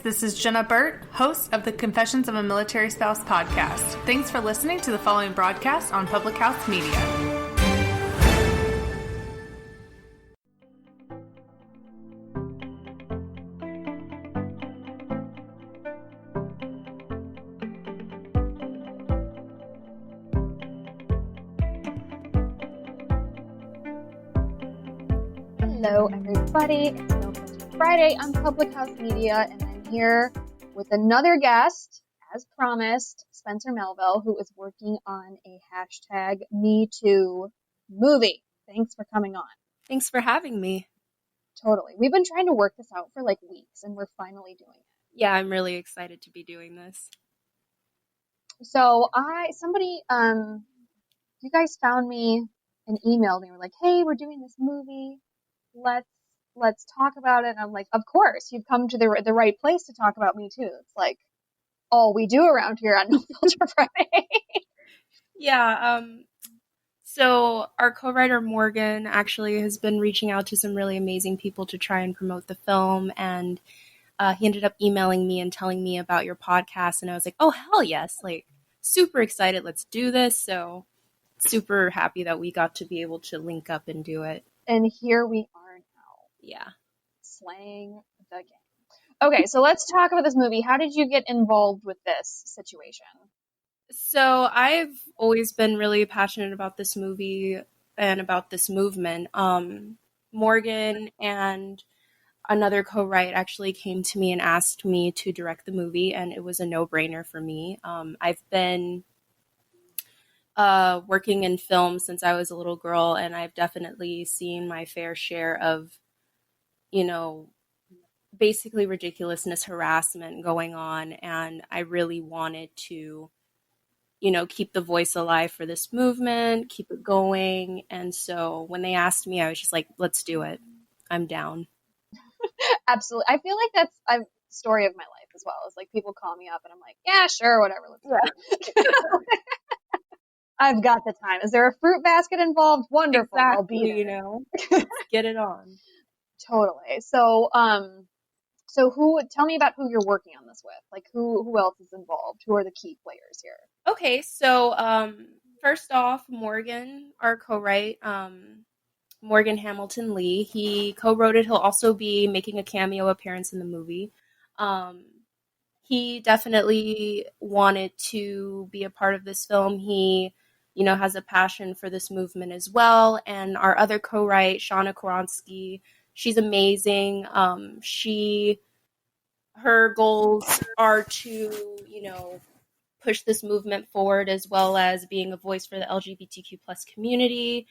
This is Jenna Burt, host of the Confessions of a Military Spouse podcast. Thanks for listening to the following broadcast on Public House Media. Hello, everybody. It's No Filter Friday on Public House Media, and I'm here with another guest, as promised, Spencer Melville, who is working on a hashtag #MeToo movie. Thanks for coming on. Thanks for having me. Totally. We've been trying to work this out for like weeks, and we're finally doing it. Yeah, I'm really excited to be doing this. So you guys found me an email, and they were like, hey, we're doing this movie. Let's talk about it. And I'm like, of course, you've come to the right place to talk about Me Too. It's like all we do around here on No Filter Friday. Yeah. So our co-writer Morgan actually has been reaching out to some really amazing people to try and promote the film, and he ended up emailing me and telling me about your podcast, and I was like, oh hell yes, like super excited. Let's do this. So super happy that we got to be able to link up and do it. And here we are now. Yeah. Slaying the game. Okay, so let's talk about this movie. How did you get involved with this situation? So I've always been really passionate about this movie and about this movement. Morgan and another co-write actually came to me and asked me to direct the movie, and it was a no-brainer for me. I've been working in film since I was a little girl, and I've definitely seen my fair share of, basically ridiculousness, harassment going on, and I really wanted to, keep the voice alive for this movement, keep it going, and so when they asked me, I was just like, let's do it. I'm down. Absolutely. I feel like that's a story of my life as well. It's like people call me up, and I'm like, yeah, sure, whatever, let's do it. I've got the time. Is there a fruit basket involved? Wonderful. Exactly, I'll be there. Get it on. Totally. So, tell me about who you're working on this with. Like, who else is involved? Who are the key players here? Okay, so first off, Morgan, our co-write, Morgan Hamilton Lee. He co-wrote it. He'll also be making a cameo appearance in the movie. He definitely wanted to be a part of this film. He, has a passion for this movement as well. And our other co-write, Shauna Koronsky, she's amazing. Her goals are to, push this movement forward, as well as being a voice for the LGBTQ plus community.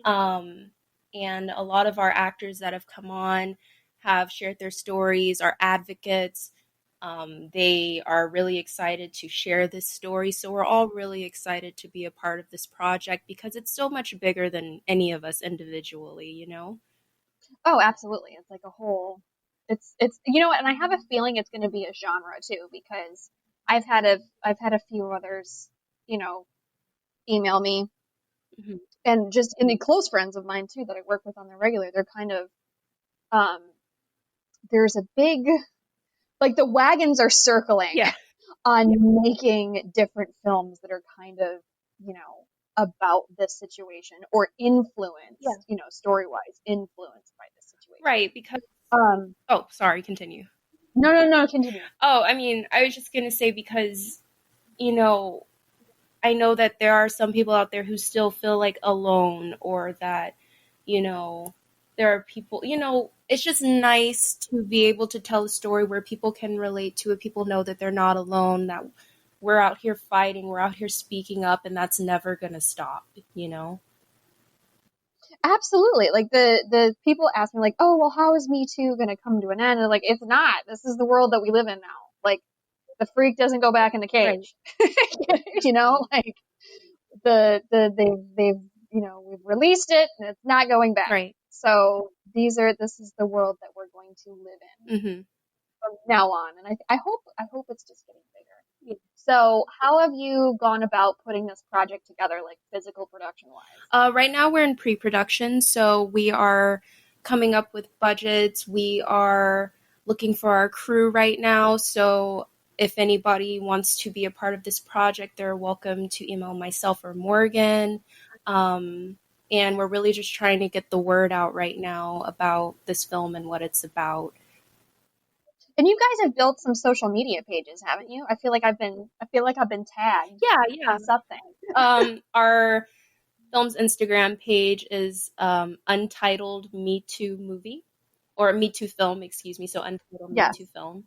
And a lot of our actors that have come on have shared their stories, are advocates. They are really excited to share this story. So we're all really excited to be a part of this project because it's so much bigger than any of us individually, Oh, absolutely. It's like a whole, it's, and I have a feeling it's going to be a genre too, because I've had a few others, email me, mm-hmm. and just the close friends of mine too, that I work with on the regular, they're kind of, there's a big, like the wagons are circling on making different films that are kind of, about this situation or influenced, story-wise influenced by this situation. Right, because... sorry, continue. No, continue. Oh, I mean, I was just going to say because, I know that there are some people out there who still feel like alone, or that, there are people, it's just nice to be able to tell a story where people can relate to it. People know that they're not alone, that we're out here fighting, we're out here speaking up, and that's never going to stop, Absolutely. Like the people ask me like, oh, well, how is Me Too going to come to an end? And like, it's not. This is the world that we live in now. Like the freak doesn't go back in the cage, right. Like they've we've released it and it's not going back. Right. So this is the world that we're going to live in from now on. And I hope it's just getting bigger. Yeah. So how have you gone about putting this project together, like physical production wise? Right now we're in pre-production. So we are coming up with budgets. We are looking for our crew right now. So if anybody wants to be a part of this project, they're welcome to email myself or Morgan. And we're really just trying to get the word out right now about this film and what it's about. And you guys have built some social media pages, haven't you? I feel like I've been tagged. Yeah. On something. Our film's Instagram page is Untitled metoo movie, or metoo film, excuse me. So Untitled Yes. metoo film.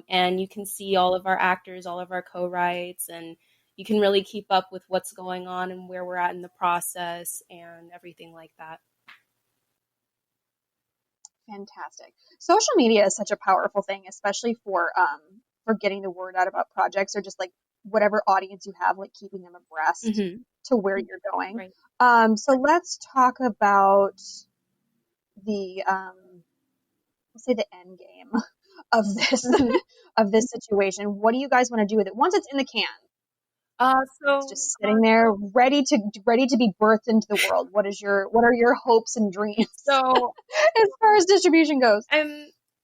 And you can see all of our actors, all of our co-writes, and you can really keep up with what's going on and where we're at in the process and everything like that. Fantastic. Social media is such a powerful thing, especially for getting the word out about projects or just like whatever audience you have, like keeping them abreast to where you're going. Right. So let's talk about the let's say the end game of this situation. What do you guys want to do with it once it's in the can? It's just sitting there, ready to be birthed into the world. What are your hopes and dreams? So as far as distribution goes,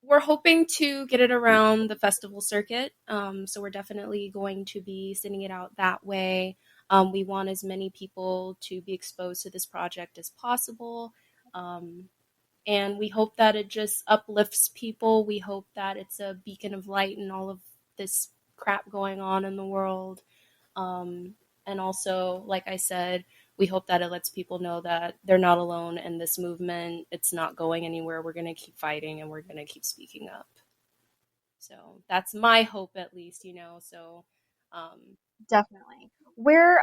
we're hoping to get it around the festival circuit. So we're definitely going to be sending it out that way. We want as many people to be exposed to this project as possible. And we hope that it just uplifts people. We hope that it's a beacon of light in all of this crap going on in the world. And also, like I said, we hope that it lets people know that they're not alone in this movement. It's not going anywhere. We're going to keep fighting and we're going to keep speaking up. So that's my hope, at least, so. Definitely. Where,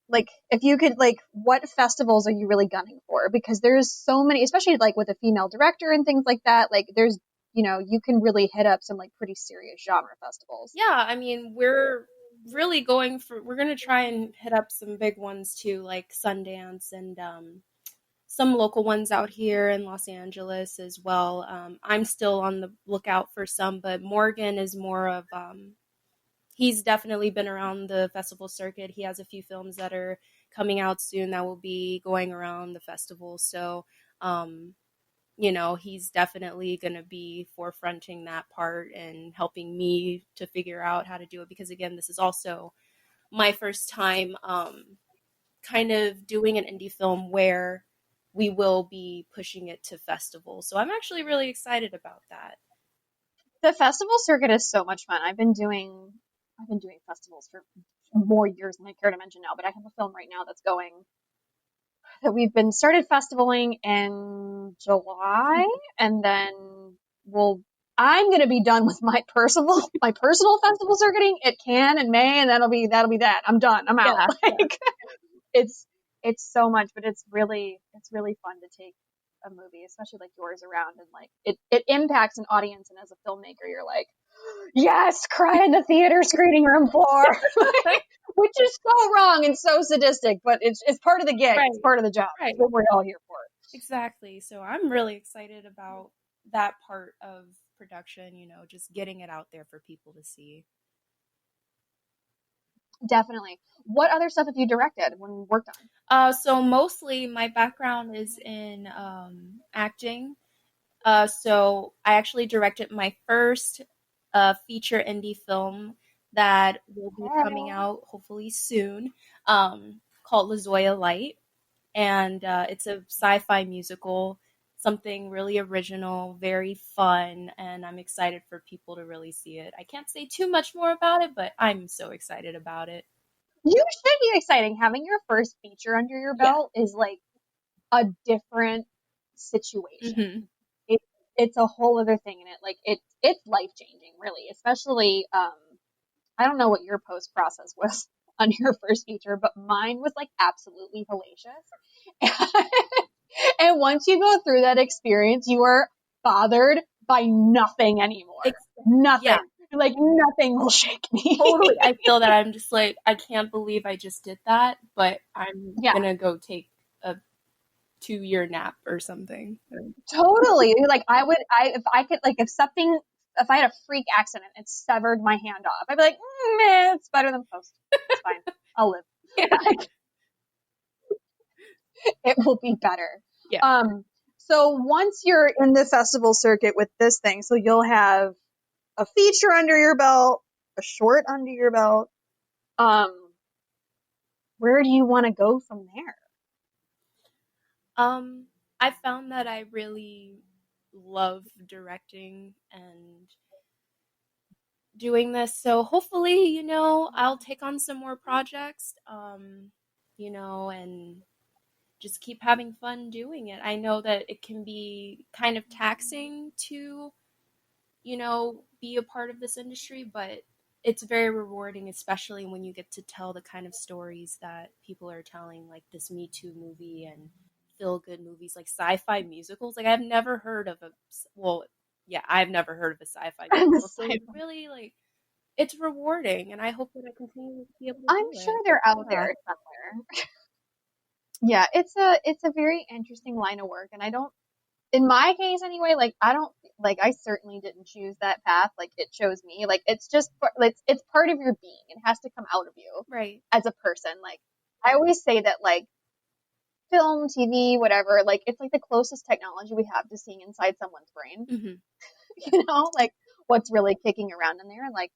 like, if you could, like, what festivals are you really gunning for? Because there's so many, especially like with a female director and things like that. Like, there's, you can really hit up some like pretty serious genre festivals. Yeah, I mean, we're really we're going to try and hit up some big ones too, like Sundance and some local ones out here in Los Angeles as well. I'm still on the lookout for some, but Morgan is more of, he's definitely been around the festival circuit. He has a few films that are coming out soon that will be going around the festival. So, he's definitely going to be forefronting that part and helping me to figure out how to do it. Because again, this is also my first time kind of doing an indie film where we will be pushing it to festivals. So I'm actually really excited about that. The festival circuit is so much fun. I've been doing festivals for more years than I care to mention now, but I have a film right now that we've been started festivaling in July, and then I'm going to be done with my personal festival circuiting at Cannes in May, and that'll be that. I'm done. I'm out. Yeah. It's so much, but it's really fun to take a movie, especially like yours, around, and like it impacts an audience, and as a filmmaker, you're like, yes, cry in the theater screening room floor, which is so wrong and so sadistic, but it's part of the gig. Right. It's part of the job. Right. It's what we're all here for. Exactly. So I'm really excited about that part of production, just getting it out there for people to see. Definitely. What other stuff have you directed when worked on? So mostly my background is in acting. So I actually directed my first feature indie film that will be coming out hopefully soon, called LaZoya Light. And it's a sci-fi musical, something really original, very fun, and I'm excited for people to really see it. I can't say too much more about it, but I'm so excited about it. You should be exciting. Having your first feature under your belt is like a different situation. It's a whole other thing in it. Like it's life-changing, really, especially, I don't know what your post process was on your first feature, but mine was like absolutely hellacious. And once you go through that experience, you are bothered by nothing anymore. Nothing. Yeah. Like nothing will shake me. Totally. I feel that I'm just like, I can't believe I just did that, but I'm gonna go take a 2-year nap or something. Totally. Like if I had a freak accident and severed my hand off, I'd be like, man, it's better than post. It's fine. I'll live. Yeah. Like, it will be better. Yeah. So once you're in the festival circuit with this thing, so you'll have a feature under your belt, a short under your belt. Where do you want to go from there? I found that I really love directing and doing this. So hopefully, I'll take on some more projects, and just keep having fun doing it. I know that it can be kind of taxing to, be a part of this industry, but it's very rewarding, especially when you get to tell the kind of stories that people are telling, like this Me Too movie and feel-good movies, like sci-fi musicals. Like I've never heard of I've never heard of a sci-fi musical. So it really it's rewarding, and I hope that I continue to be able to I'm do sure it. they're out there somewhere. Yeah, it's a very interesting line of work, and I don't, in my case anyway, I certainly didn't choose that path. Like it chose me. Like it's just it's part of your being. It has to come out of you, right, as a person. Like I always say that like film, TV, whatever, like it's like the closest technology we have to seeing inside someone's brain. Mm-hmm. Like what's really kicking around in there, and like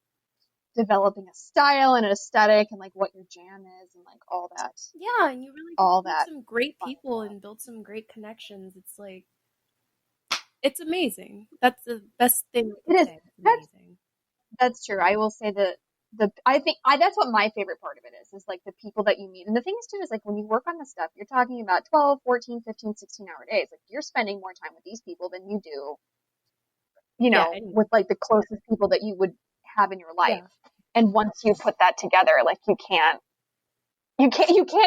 developing a style and an aesthetic and like what your jam is and like all that. Yeah, and you really all meet that some great people and build some great connections. It's like, it's amazing. That's the best thing I it can is. say. It's amazing. That's true. I will say that I think that's what my favorite part of it is like the people that you meet. And the thing is too is like when you work on this stuff, you're talking about 12, 14, 15, 16-hour days. Like you're spending more time with these people than you do, with like the closest people that you would have in your life. Yeah. And once you put that together, like you can't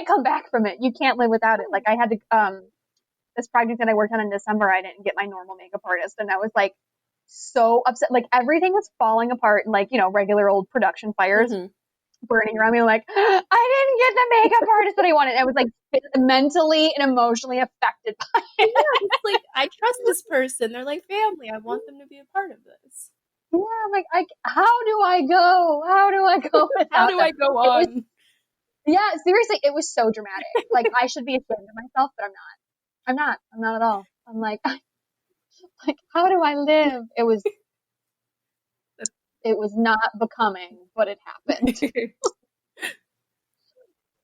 come back from it. You can't live without it. Like I had to, this project that I worked on in December, I didn't get my normal makeup artist, and I was like so upset. Like everything was falling apart, and like regular old production fires burning around me. Like I didn't get the makeup artist that I wanted. I was like mentally and emotionally affected by it. Yeah, it's like I trust this person. They're like family. I want them to be a part of this. Yeah, I'm like, how do I go? How do I go without How do I go on? Yeah, seriously, it was so dramatic. Like I should be ashamed of myself, but I'm not. I'm not at all. I'm like, how do I live? It was not becoming, but it happened.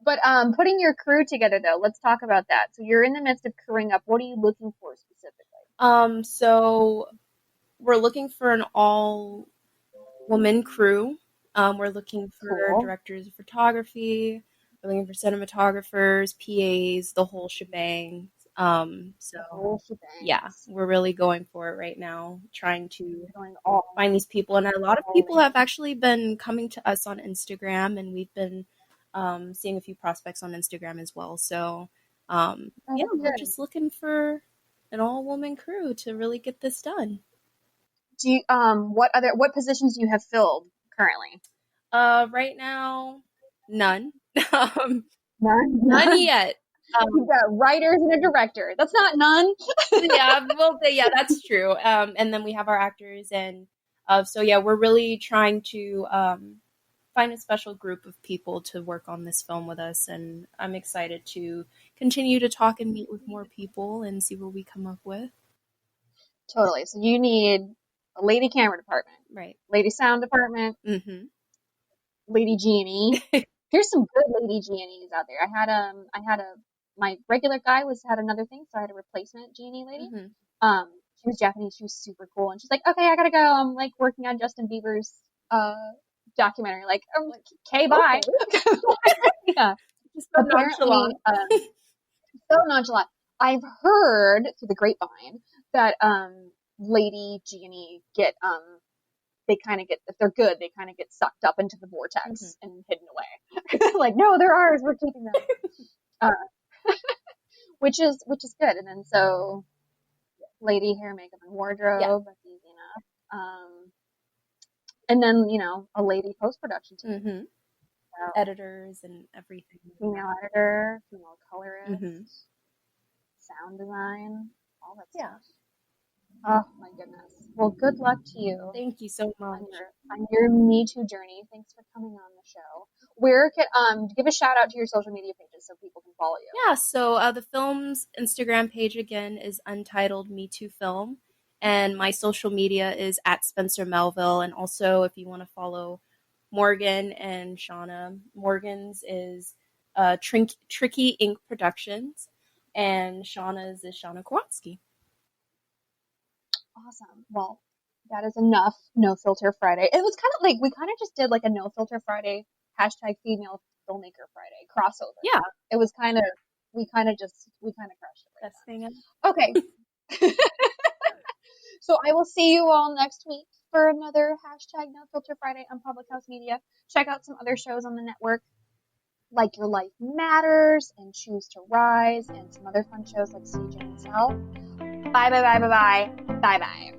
But putting your crew together though, let's talk about that. So you're in the midst of crewing up. What are you looking for specifically? So we're looking for an all-woman crew. We're looking for directors of photography. We're looking for cinematographers, PAs, the whole shebang. Yeah, we're really going for it right now, trying to find these people. And a lot of people have actually been coming to us on Instagram, and we've been seeing a few prospects on Instagram as well. So, we're just looking for an all-woman crew to really get this done. Do you, what positions do you have filled currently? Right now, none. None yet. You've got writers and a director. That's not none. Yeah, that's true. And then we have our actors, and we're really trying to find a special group of people to work on this film with us, and I'm excited to continue to talk and meet with more people and see what we come up with. Totally. So you need a lady camera department, right? Lady sound department, lady G&E. Here's some good lady G&Es out there. My regular guy had another thing, so I had a replacement G&E lady. She was Japanese. She was super cool, and she's like, "Okay, I gotta go. I'm like working on Justin Bieber's documentary." Like, okay, bye. Yeah, just so nonchalant. So nonchalant. I've heard through the grapevine that lady G&E get they kind of get, if they're good, they kind of get sucked up into the vortex and hidden away. Like, no, they're ours. We're keeping them. Which is good. And then so lady hair, makeup, and wardrobe. That's easy enough. And then a lady post production team. So, editors and everything. Female editor, female colorist, sound design, all that stuff. Oh my goodness. Well, good luck to you Thank you so much. on your Me Too journey. Thanks for coming on the show. Where can give a shout out to your social media pages so people can follow you. Yeah, so the film's Instagram page again is Untitled Me Too Film, and my social media is at Spencer Melville. And also, if you want to follow Morgan and Shauna, Morgan's is Tricky Ink Productions, and Shauna's is Shauna Kowalski. Awesome. Well, that is enough No Filter Friday. It was kind of like we kind of just did like a No Filter Friday hashtag Female Filmmaker Friday crossover. Yeah, It was kind of we kind of crushed it. best thing ever. Okay. So I will see you all next week for another hashtag No Filter Friday on Public House Media. Check out some other shows on the network, like Your Life Matters and Choose to Rise, and some other fun shows like CJ and Sal. Bye, bye, bye, bye, bye, bye, bye.